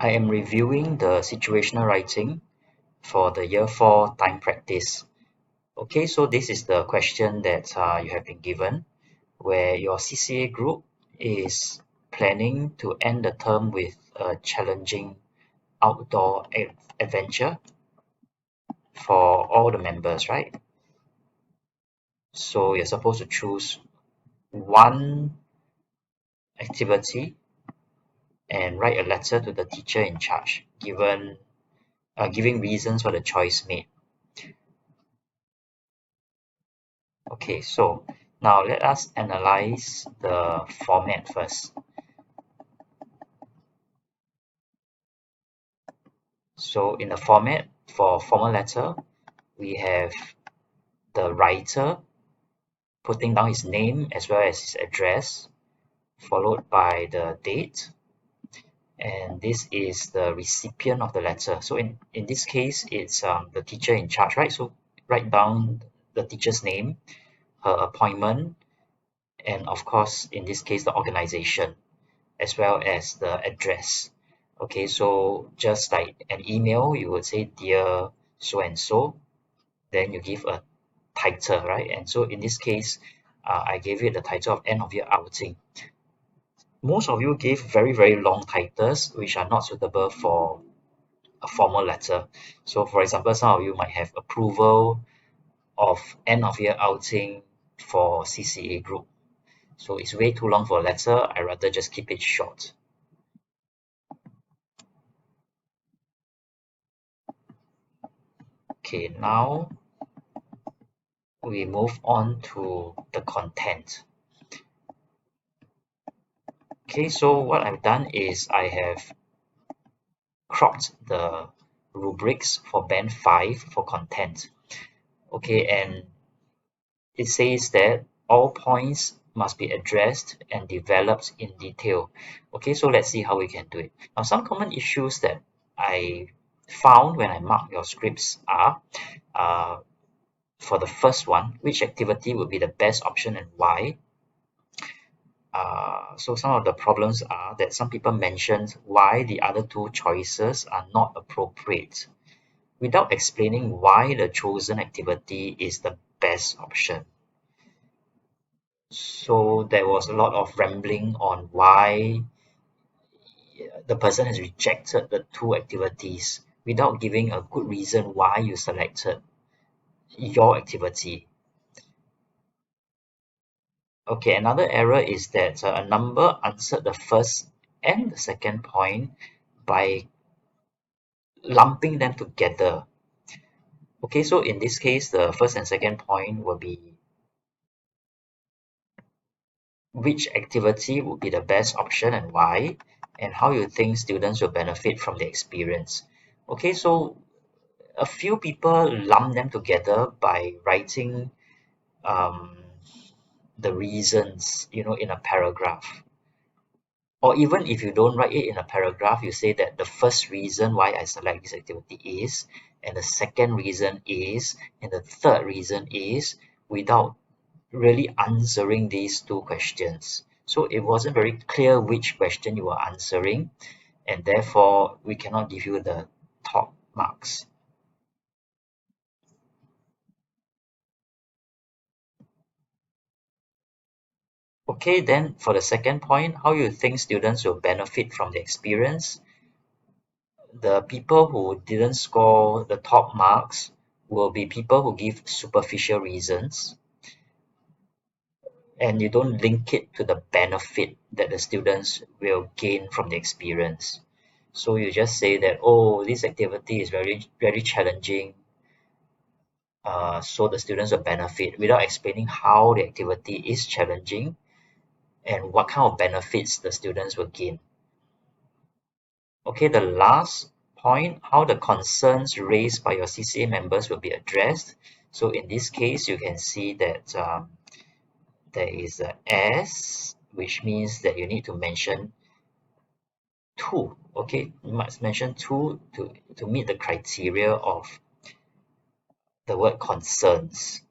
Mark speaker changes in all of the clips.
Speaker 1: I am reviewing the situational writing for the Year 4 time practice. Okay, so this is the question that you have been given, where your CCA group is planning to end the term with a challenging outdoor adventure for all the members, right? So you're supposed to choose one activity and write a letter to the teacher in charge, giving reasons for the choice made. Okay, so now let us analyze the format first. So in the format for formal letter, we have the writer putting down his name as well as his address, followed by the date, and this is the recipient of the letter. So in this case, it's the teacher in charge, right? So write down the teacher's name, her appointment, and of course, in this case, the organization, as well as the address. Okay, so just like an email, you would say, dear so and so, then you give a title, right? And so in this case, I gave it the title of end of year outing. Most of you gave very, very long titles, which are not suitable for a formal letter. So for example, some of you might have approval of end of year outing for CCA group. So it's way too long for a letter. I rather just keep it short. Okay, now we move on to the content. Okay, so what I've done is I have cropped the rubrics for band 5 for content. Okay, and it says that all points must be addressed and developed in detail. Okay, so let's see how we can do it. Now, some common issues that I found when I mark your scripts are for the first one, which activity would be the best option and why? So some of the problems are that some people mentioned why the other two choices are not appropriate without explaining why the chosen activity is the best option. So there was a lot of rambling on why the person has rejected the two activities without giving a good reason why you selected your activity. Okay, another error is that a number answered the first and the second point by lumping them together. Okay, so in this case, the first and second point will be which activity would be the best option and why, and how you think students will benefit from the experience. Okay, so a few people lump them together by writing um, the reasons, in a paragraph. Or even if you don't write it in a paragraph, you say that the first reason why I select this activity is, and the second reason is, and the third reason is, without really answering these two questions. So it wasn't very clear which question you were answering, and therefore we cannot give you the top marks. Okay, then for the second point, how you think students will benefit from the experience? The people who didn't score the top marks will be people who give superficial reasons, and you don't link it to the benefit that the students will gain from the experience. So you just say that, oh, this activity is very, very challenging, so the students will benefit without explaining how the activity is challenging and what kind of benefits the students will gain. Okay, the last point, how the concerns raised by your CCA members will be addressed. So in this case, you can see that there is a S, which means that you need to mention two. Okay, you must mention two to meet the criteria of the word concerns.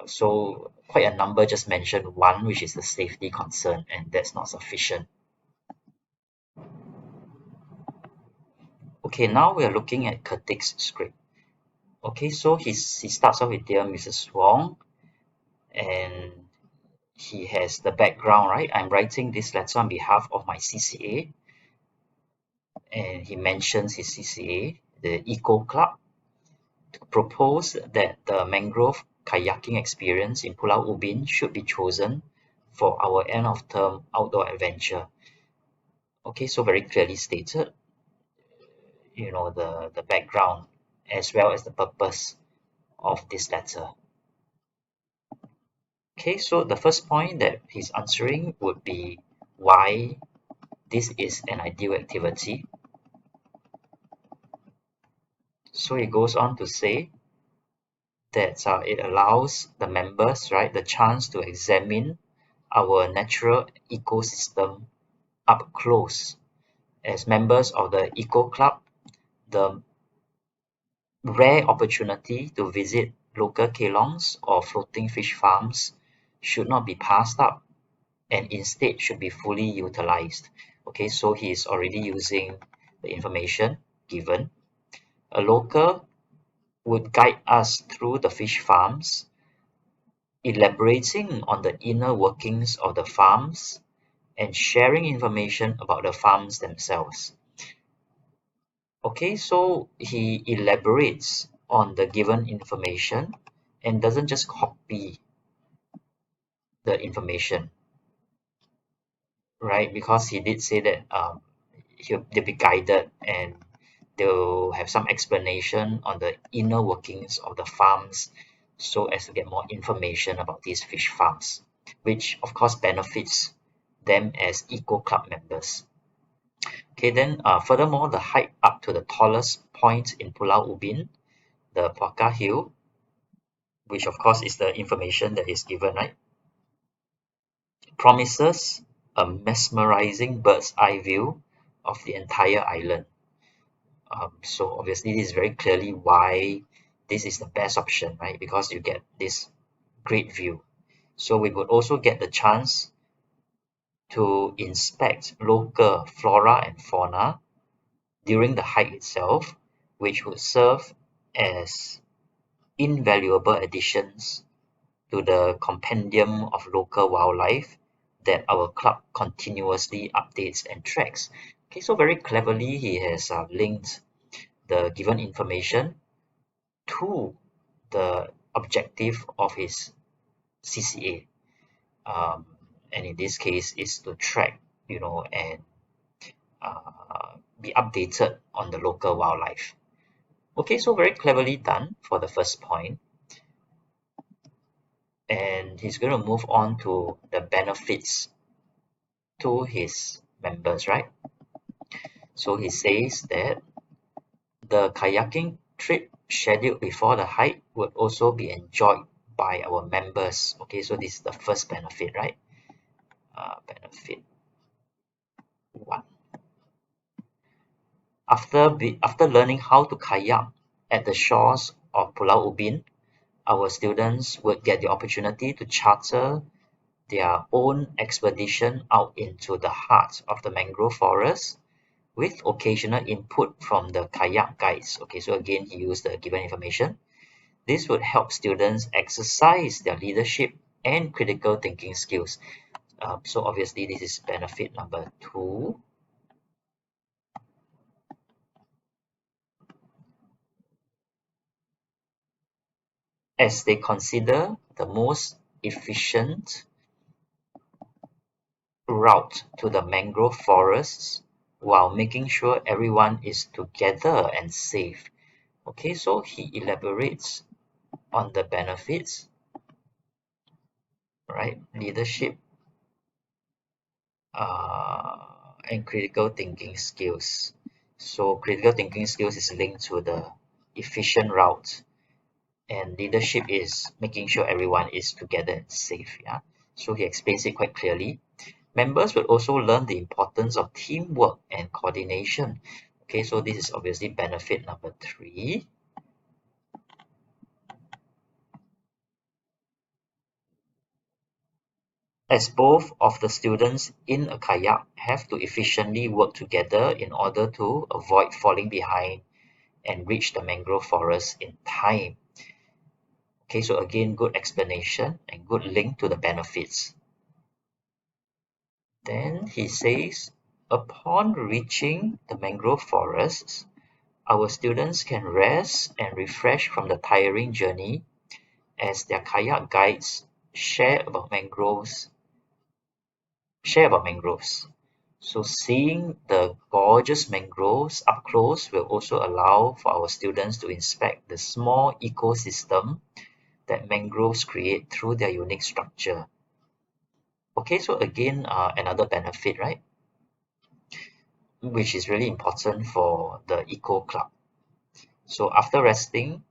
Speaker 1: So quite a number just mentioned one, which is the safety concern, and that's not sufficient. Okay, now we are looking at Kritik's script. Okay, so he starts off with Dear Mrs. Wong, and he has the background, right? I'm writing this letter on behalf of my CCA, and he mentions his CCA, the Eco Club, to propose that the mangrove kayaking experience in Pulau Ubin should be chosen for our end of term outdoor adventure. Okay, so very clearly stated, the background as well as the purpose of this letter. Okay, so the first point that he's answering would be why this is an ideal activity. So he goes on to say that it allows the members, right, the chance to examine our natural ecosystem up close. As members of the Eco Club, the rare opportunity to visit local kelongs or floating fish farms should not be passed up and instead should be fully utilized. Okay, so he is already using the information given. A local would guide us through the fish farms, elaborating on the inner workings of the farms and sharing information about the farms themselves. Okay, so he elaborates on the given information and doesn't just copy the information, right? Because he did say that they'll be guided and they'll have some explanation on the inner workings of the farms so as to get more information about these fish farms, which of course benefits them as Eco Club members. Okay, then furthermore, the hike up to the tallest point in Pulau Ubin, the Puaka Hill, which of course is the information that is given, right, promises a mesmerizing bird's eye view of the entire island. So obviously this is very clearly why this is the best option, right? Because you get this great view. So we would also get the chance to inspect local flora and fauna during the hike itself, which would serve as invaluable additions to the compendium of local wildlife that our club continuously updates and tracks. Okay, so very cleverly he has linked the given information to the objective of his CCA. And in this case is to track, and be updated on the local wildlife. Okay, so very cleverly done for the first point. And he's going to move on to the benefits to his members, right? So he says that the kayaking trip scheduled before the hike would also be enjoyed by our members. Okay, so this is the first benefit, right? Benefit one. After learning how to kayak at the shores of Pulau Ubin, our students would get the opportunity to charter their own expedition out into the heart of the mangrove forest with occasional input from the kayak guides. Okay, so again, he used the given information. This would help students exercise their leadership and critical thinking skills. So obviously, this is benefit number two. As they consider the most efficient route to the mangrove forests while making sure everyone is together and safe. Okay, so he elaborates on the benefits, right? Leadership and critical thinking skills. So critical thinking skills is linked to the efficient route, and leadership is making sure everyone is together and safe. Yeah. So he explains it quite clearly. Members will also learn the importance of teamwork and coordination. Okay, so this is obviously benefit number three. as both of the students in a kayak have to efficiently work together in order to avoid falling behind and reach the mangrove forest in time. Okay, so again, good explanation and good link to the benefits. Then he says, upon reaching the mangrove forests, our students can rest and refresh from the tiring journey as their kayak guides share about mangroves. So seeing the gorgeous mangroves up close will also allow for our students to inspect the small ecosystem that mangroves create through their unique structure. Okay, so again, another benefit, right? Which is really important for the eco club. So after resting,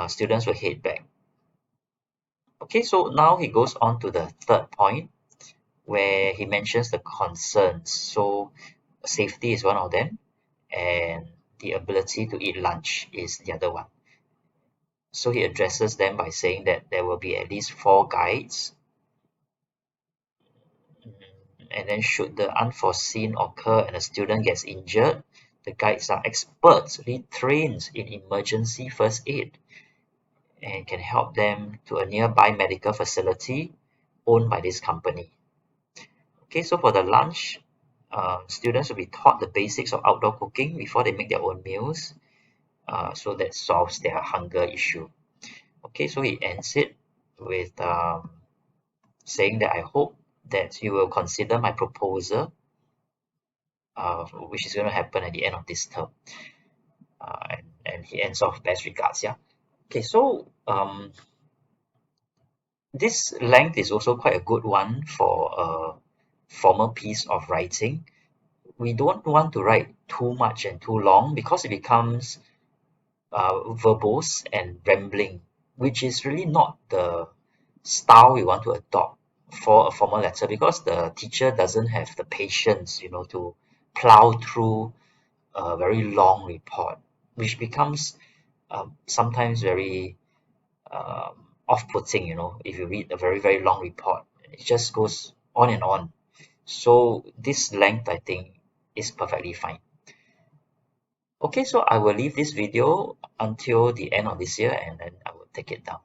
Speaker 1: students will head back. Okay, so now he goes on to the third point where he mentions the concerns. So safety is one of them, and the ability to eat lunch is the other one. So he addresses them by saying that there will be at least 4 guides. And then should the unforeseen occur and a student gets injured, the guides are expertly trained in emergency first aid and can help them to a nearby medical facility owned by this company. Okay, so for the lunch, students will be taught the basics of outdoor cooking before they make their own meals. So that solves their hunger issue. Okay, so he ends it with saying that I hope that you will consider my proposal, which is going to happen at the end of this term. And he ends off best regards. Yeah. Okay, so this length is also quite a good one for a formal piece of writing. We don't want to write too much and too long because it becomes verbose and rambling, which is really not the style we want to adopt for a formal letter because the teacher doesn't have the patience, to plow through a very long report, which becomes sometimes very off-putting, if you read a very, very long report. It just goes on and on. So this length, I think, is perfectly fine. Okay, so I will leave this video until the end of this year and then I will take it down.